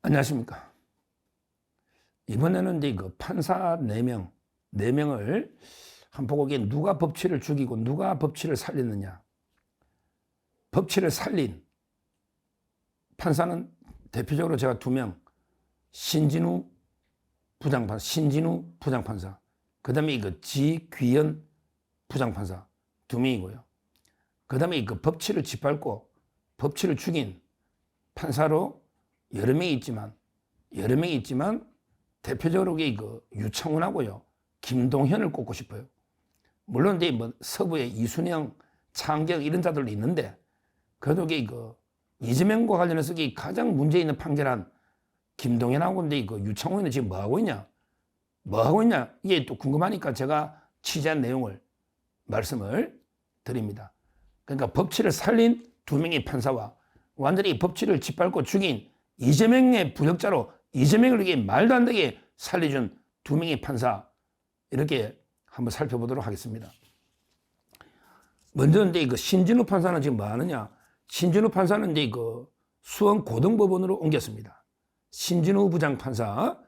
안녕하십니까. 이번에는 이제 그 판사 4명을 한번 보고 이게 누가 법치를 죽이고 누가 법치를 살렸느냐. 법치를 살린 판사는 대표적으로 제가 2명, 신진우 부장판사, 그 다음에 이거 지귀현 부장판사 2명이고요. 그 다음에 그 법치를 짓밟고 법치를 죽인 판사로 여러 명이 있지만 대표적으로 그 유창훈하고요, 김동현을 꼽고 싶어요. 물론 이제 뭐 서부에 이순영, 창경 이런 자들도 있는데 그래도 그 이재명과 관련해서 가장 문제 있는 판결한 김동현하고 이제 그 유창훈은 지금 뭐 하고 있냐? 이게 또 궁금하니까 제가 취재한 내용을 말씀을 드립니다. 그러니까 법치를 살린 2명의 판사와 완전히 법치를 짓밟고 죽인 이재명의 부역자로 이재명을 이게 말도 안 되게 살려준 2명의 판사, 이렇게 한번 살펴보도록 하겠습니다. 먼저 이제 그 신진우 판사는 지금 뭐 하느냐? 신진우 판사는 이제 그 수원 고등법원으로 옮겼습니다. 신진우 부장판사,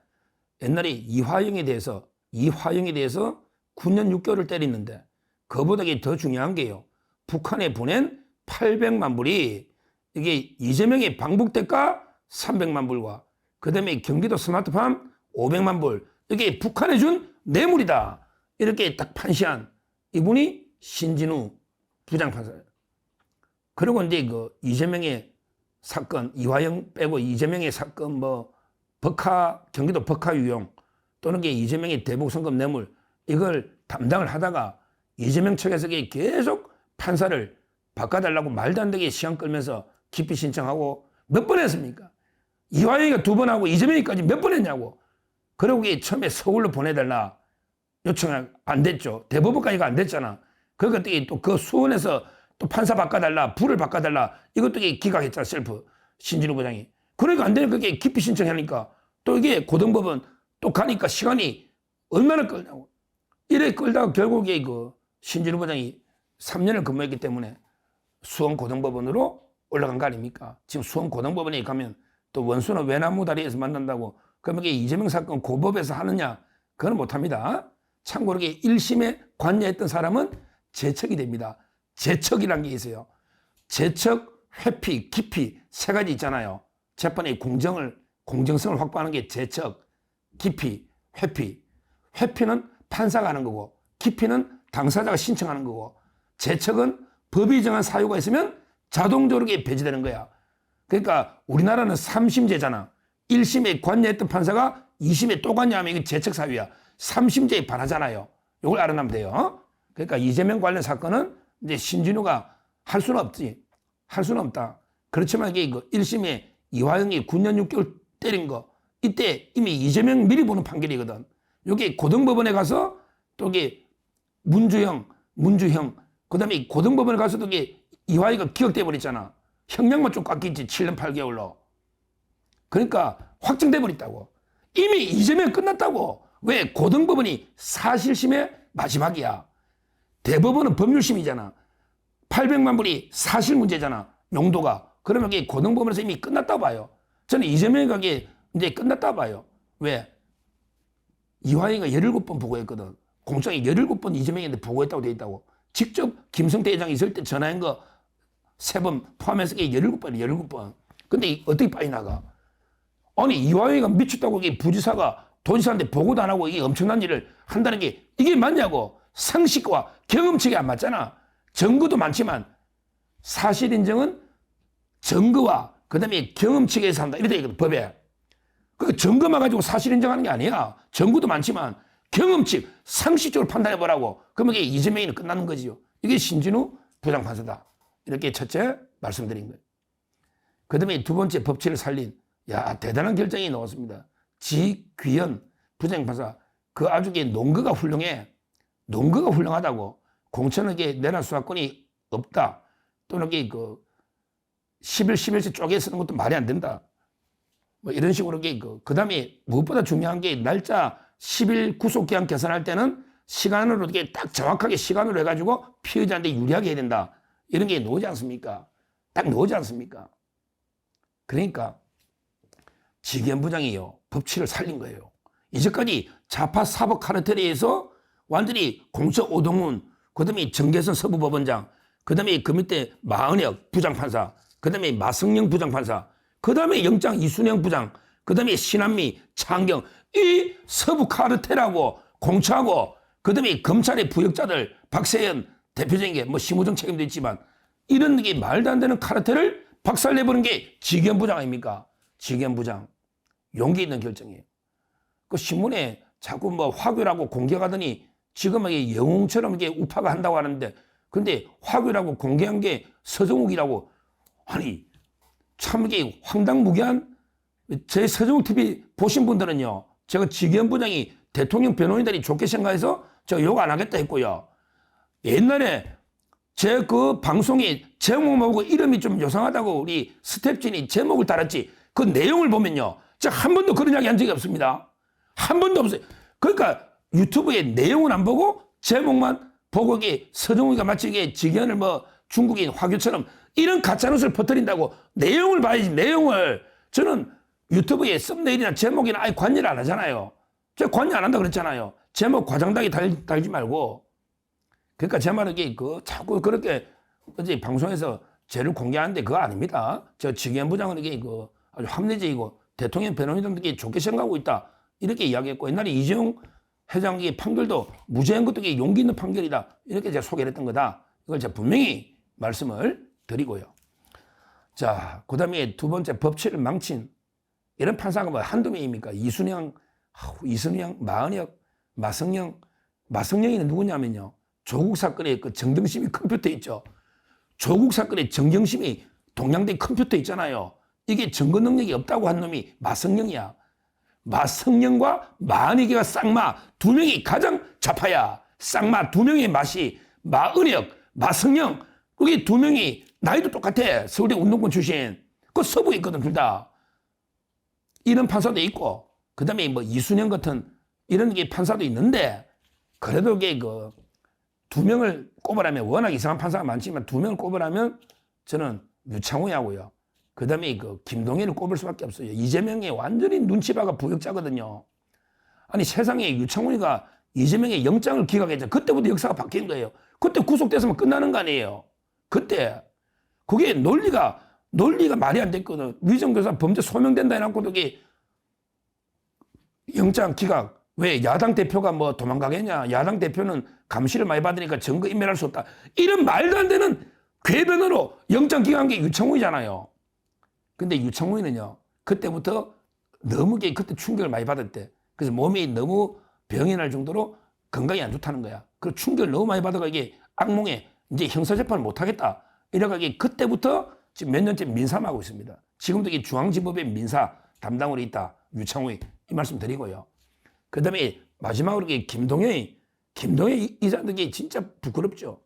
옛날에 이화영에 대해서 9년 6개월을 때렸는데 그보다 더 중요한 게요, 북한에 보낸 800만 불이 이게 이재명의 방북 대가 300만 불과 그 다음에 경기도 스마트팜 500만 불, 이게 북한에 준 뇌물이다, 이렇게 딱 판시한 이분이 신진우 부장판사예요. 그리고 이제 그 이재명의 사건, 이화영 빼고 이재명의 사건, 뭐 경기도 벅하 유용 또는 이재명의 대북 성금 뇌물, 이걸 담당을 하다가 이재명 측에서 계속 판사를 바꿔달라고 말도 안 되게 시간 끌면서 기피 신청하고 몇 번 했습니까? 이화영이가 2번 하고 이재명이까지 몇 번 했냐고. 그리고 처음에 서울로 보내달라 요청 안 됐죠. 대법원까지가 안 됐잖아. 그러니까 또 그 수원에서 또 판사 바꿔달라, 불을 바꿔달라, 이것도 기각했잖아, 셀프 신진우 부장이. 그러니까 안 되니까 기피 신청하니까 또 이게 고등법원 또 가니까 시간이 얼마나 끌냐고. 이래 끌다가 결국에 그 신진우 부장이 3년을 근무했기 때문에 수원 고등법원으로 올라간 거 아닙니까? 지금 수원 고등법원에 가면 또 원수는 외나무 다리에서 만난다고, 그러면 이재명 사건 고법에서 하느냐? 그건 못합니다. 참고로 1심에 관여했던 사람은 제척이 됩니다. 제척이라는 게 있어요. 제척, 회피, 기피 3가지 있잖아요. 재판의 공정성을 확보하는 게 제척, 기피, 회피. 회피는 판사가 하는 거고, 기피는 당사자가 신청하는 거고, 제척은 법이 정한 사유가 있으면 자동적으로 배제되는 거야. 그러니까 우리나라는 3심제잖아. 1심에 관여했던 판사가 2심에 또 관여하면 이게 제척 사유야. 3심제에 반하잖아요. 이걸 알아내면 돼요. 그러니까 이재명 관련 사건은 이제 신진우가 할 수는 없지. 할 수는 없다. 그렇지만 이게 1심에 이화영이 9년 6개월 때린 거, 이때 이미 이재명 미리 보는 판결이거든. 여기 고등법원에 가서 또 이게 문주형, 그 다음에 고등법원에 가서도 이게 이화영이가 기각돼 버렸잖아. 형량만 좀 깎이지, 7년 8개월로. 그러니까 확정돼 버렸다고. 이미 이재명 끝났다고. 왜? 고등법원이 사실심의 마지막이야. 대법원은 법률심이잖아. 800만 불이 사실 문제잖아, 용도가. 그러면 이게 고등법원에서 이미 끝났다고 봐요. 저는 이재명이 가게 이제 끝났다고 봐요. 왜? 이화영이가 17번 보고했거든. 공장에 17번 이재명한테 보고했다고 돼 있다고. 직접 김성태 회장이 있을 때 전화한 거 3번 포함해서 17번. 근데 어떻게 빠져나가? 아니, 이화영이가 미쳤다고 부지사가 도지사한테 보고도 안 하고 이게 엄청난 일을 한다는 게 이게 맞냐고. 상식과 경험칙이 안 맞잖아. 증거도 많지만 사실 인정은 증거와 그 다음에 경험칙에서 한다, 이렇게 되거든, 법에. 그 증거만 가지고 사실 인정하는 게 아니야. 증거도 많지만 경험칙, 상식적으로 판단해보라고. 그러면 이게 이재명이는 끝나는 거지요. 이게 신진우 부장판사다. 이렇게 첫째 말씀드린 거예요. 그 다음에 2번째 법치를 살린, 대단한 결정이 나왔습니다. 지귀현 부장판사. 그 아주 논거가 훌륭해. 논거가 훌륭하다고. 공천에게 내란 수사권이 없다. 또는 11세 쪼개 쓰는 것도 말이 안 된다. 뭐 이런 식으로 그 다음에 무엇보다 중요한 게 날짜 10일 구속기한 계산할 때는 시간으로 이렇게 딱 정확하게 시간으로 해가지고 피의자한테 유리하게 해야 된다. 이런 게 나오지 않습니까? 딱 나오지 않습니까? 그러니까 지기현 부장이요 법치를 살린 거예요. 이제까지 좌파 사법 카르텔에 의해서 완전히 공처 오동훈, 그다음에 정계선 서부법원장, 그다음에 그 밑에 마은혁 부장판사, 그다음에 마성영 부장판사, 그다음에 영장 이순영 부장, 그다음에 신한미, 창경, 이 서부 카르텔하고 공처하고 그다음에 검찰의 부역자들, 박세현 대표적인 게 뭐 심우정 책임도 있지만 이런 게 말도 안 되는 카르텔을 박살내버린 게 지기현 부장 아닙니까? 지기현 부장. 용기 있는 결정이에요. 그 신문에 자꾸 뭐 화교라고 공격하더니 지금 이게 영웅처럼 이게 우파가 한다고 하는데 근데 화교라고 공개한 게 서정욱이라고 아니 참 이게 황당무계한 제 서정욱 TV 보신 분들은요 제가 지기현 부장이 대통령 변호인들이 좋게 생각해서 제가 욕 안 하겠다 했고요. 옛날에 제 그 방송에 제목만 보고 이름이 좀 요상하다고 우리 스태프진이 제목을 달았지 그 내용을 보면요. 제가 한 번도 그런 이야기 한 적이 없습니다. 한 번도 없어요. 그러니까 유튜브에 내용은 안 보고 제목만 보고 이게 서정욱이가 마치 이게 지기현을 뭐 중국인 화교처럼 이런 가짜뉴스를 퍼뜨린다고 내용을 봐야지 내용을. 저는 유튜브에 썸네일이나 제목이나 아예 관여를 안 하잖아요. 제가 관여 안 한다 그랬잖아요. 제목 과장되게 달지 말고. 그러니까 제 말은 이게 그 자꾸 그렇게 어제 방송에서 죄를 공개하는데 그거 아닙니다. 저 지기현 부장은 이게 그 아주 합리적이고 대통령 변호인들이 좋게 생각하고 있다. 이렇게 이야기했고 옛날에 이재용 회장의 판결도 무죄한 것도 이게 용기 있는 판결이다. 이렇게 제가 소개를 했던 거다. 이걸 제가 분명히 말씀을 드리고요. 자, 그 다음에 두 번째 법치를 망친 이런 판사가 뭐 한두 명입니까? 이순영, 마은혁, 마성영. 마성영이는 누구냐면요. 조국 사건의 그 정경심이 컴퓨터 있죠. 조국 사건의 정경심이 동양대 컴퓨터 있잖아요. 이게 증거 능력이 없다고 한 놈이 마성영이야. 마성영과 마은혁이가 쌍마 두 명이 가장 좌파야. 쌍마 두 명의 맛이 마은혁, 마성영. 그게 두 명이 나이도 똑같아. 서울대 운동권 출신. 그 서부에 있거든 둘 다. 이런 판사도 있고 그 다음에 뭐 이순영 같은 이런 게 판사도 있는데 그래도 이게 그 두 명을 꼽으라면 워낙 이상한 판사가 많지만 두 명을 꼽으라면 저는 유창호하고요. 그 다음에 그 김동연을 꼽을 수밖에 없어요. 이재명이 완전히 눈치봐가 부역자거든요. 아니 세상에 유창호가 이재명의 영장을 기각했죠. 그때부터 역사가 바뀐 거예요. 그때 구속돼서만 끝나는 거 아니에요. 그때 그게 논리가 말이 안 됐거든. 위정교사 범죄 소명된다 해놓고도 이게 영장 기각. 왜 야당 대표가 뭐 도망가겠냐. 야당 대표는 감시를 많이 받으니까 증거 인멸할 수 없다. 이런 말도 안 되는 궤변으로 영장 기각한 게 유창훈이잖아요. 근데 유창훈이는요. 그때부터 너무 그때 충격을 많이 받았대. 그래서 몸이 너무 병이 날 정도로 건강이 안 좋다는 거야. 그 충격을 너무 많이 받아가 이게 악몽에 이제 형사재판을 못하겠다. 이래가 이게 그때부터 지금 몇 년째 민사하고 있습니다. 지금도 이게 중앙지법의 민사 담당으로 있다. 유창훈이 이 말씀 드리고요. 그 다음에 마지막으로 김동연이 이 사람들이 진짜 부끄럽죠.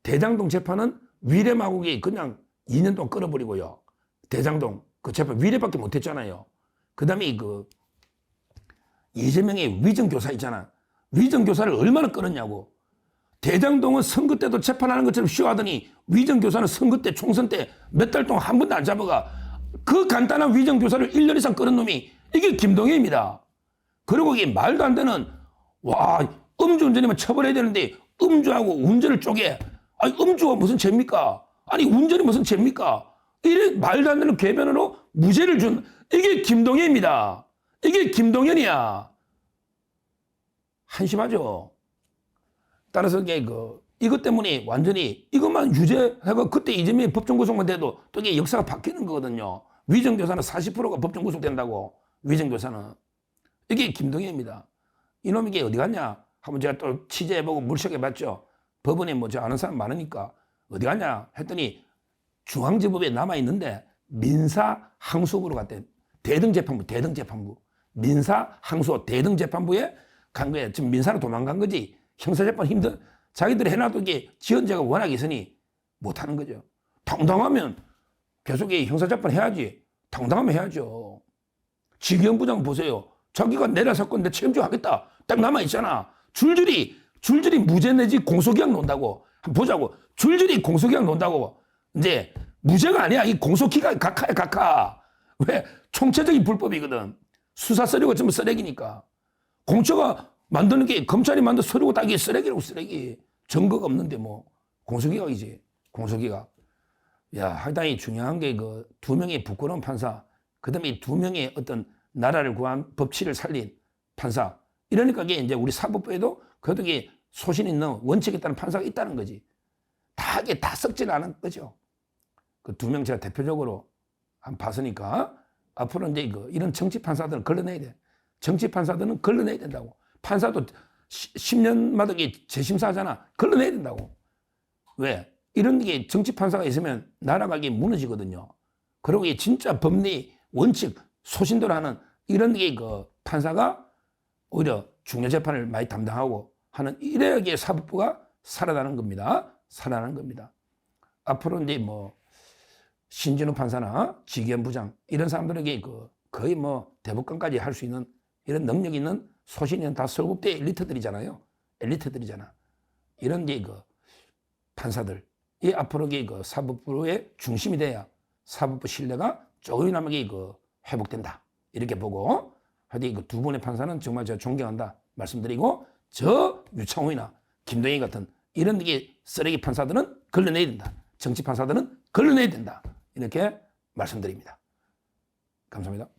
대장동 재판은 위례마국이 그냥 2년 동안 끌어버리고요. 대장동 그 재판 위례밖에 못했잖아요. 그 다음에 그 이재명의 위정교사 있잖아. 위정교사를 얼마나 끌었냐고. 대장동은 선거 때도 재판하는 것처럼 쉬워하더니 위정교사는 선거 때 총선 때 몇 달 동안 한 번도 안 잡아가. 그 간단한 위정교사를 1년 이상 끌은 놈이 이게 김동연입니다. 그리고 이게 말도 안 되는 음주운전이면 처벌해야 되는데 음주하고 운전을 쪼개. 아니 음주가 무슨 죄입니까? 아니 운전이 무슨 죄입니까? 이래 말도 안 되는 궤변으로 무죄를 준 이게 김동연입니다. 이게 김동연이야. 한심하죠. 따라서 이게 이것 때문에 완전히 이것만 유죄하고 그때 이재명이 법정 구속만 돼도 또 이게 역사가 바뀌는 거거든요. 위정교사는 40%가 법정 구속된다고. 위정교사는. 이게 김동연입니다. 이놈이 이게 어디 갔냐? 한번 제가 또 취재해보고 물색해봤죠. 법원에 뭐 저 아는 사람 많으니까 어디 갔냐? 했더니 중앙지법에 남아있는데 민사 항소부로 갔대. 대등재판부. 민사 항소 대등재판부에 간 거야. 지금 민사로 도망간 거지. 형사재판 자기들이 해놔도 이게 지연자가 워낙 있으니 못하는 거죠. 당당하면 계속 형사재판 해야지. 당당하면 해야죠. 지기현 부장 보세요. 자기가 내라 사건 내 책임져 하겠다. 딱 남아있잖아. 줄줄이 무죄 내지 공소기각 논다고. 한번 보자고. 줄줄이 공소기각 논다고. 이제 무죄가 아니야. 이 공소기각 각하야, 각하. 왜? 총체적인 불법이거든. 수사 서류가 전부 쓰레기니까. 공처가 만드는 게 검찰이 만든 서류고 다 이게 쓰레기라고 쓰레기. 증거가 없는데 뭐 공소기각이지. 공소기각. 야, 하여튼 중요한 게 그 두 명의 부끄러운 판사, 그 다음에 두 명의 어떤 나라를 구한 법치를 살린 판사. 이러니까 이게 이제 우리 사법부에도 그래도 이게 소신 있는 원칙에 따른 판사가 있다는 거지. 다 이게 다 썩지 않은 거죠. 그 두 명 제가 대표적으로 한 봤으니까 앞으로 이제 이런 정치 판사들은 걸러내야 돼. 정치 판사들은 걸러내야 된다고. 판사도 10년마다 이게 재심사하잖아. 걸러내야 된다고. 왜? 이런 게 정치 판사가 있으면 나라가 이게 무너지거든요. 그리고 이게 진짜 법리, 원칙, 소신대로 하는 이런 게 그 판사가 오히려 중요 재판을 많이 담당하고 하는 이래야 이게 사법부가 살아나는 겁니다. 살아나는 겁니다. 앞으로 이제 뭐 신진우 판사나 지기현 부장 이런 사람들에게 그 거의 뭐 대법관까지 할 수 있는 이런 능력 있는 소신 있는 다 서울대 엘리트들이잖아요. 엘리트들이잖아. 이런 게 그 판사들이 앞으로 그 사법부의 중심이 돼야 사법부 신뢰가 조금이나마 그 회복된다. 이렇게 보고 하여튼 그 두 분의 판사는 정말 제가 존경한다 말씀드리고 저 유창호이나 김동희 같은 이런 게 쓰레기 판사들은 걸러내야 된다. 정치 판사들은 걸러내야 된다. 이렇게 말씀드립니다. 감사합니다.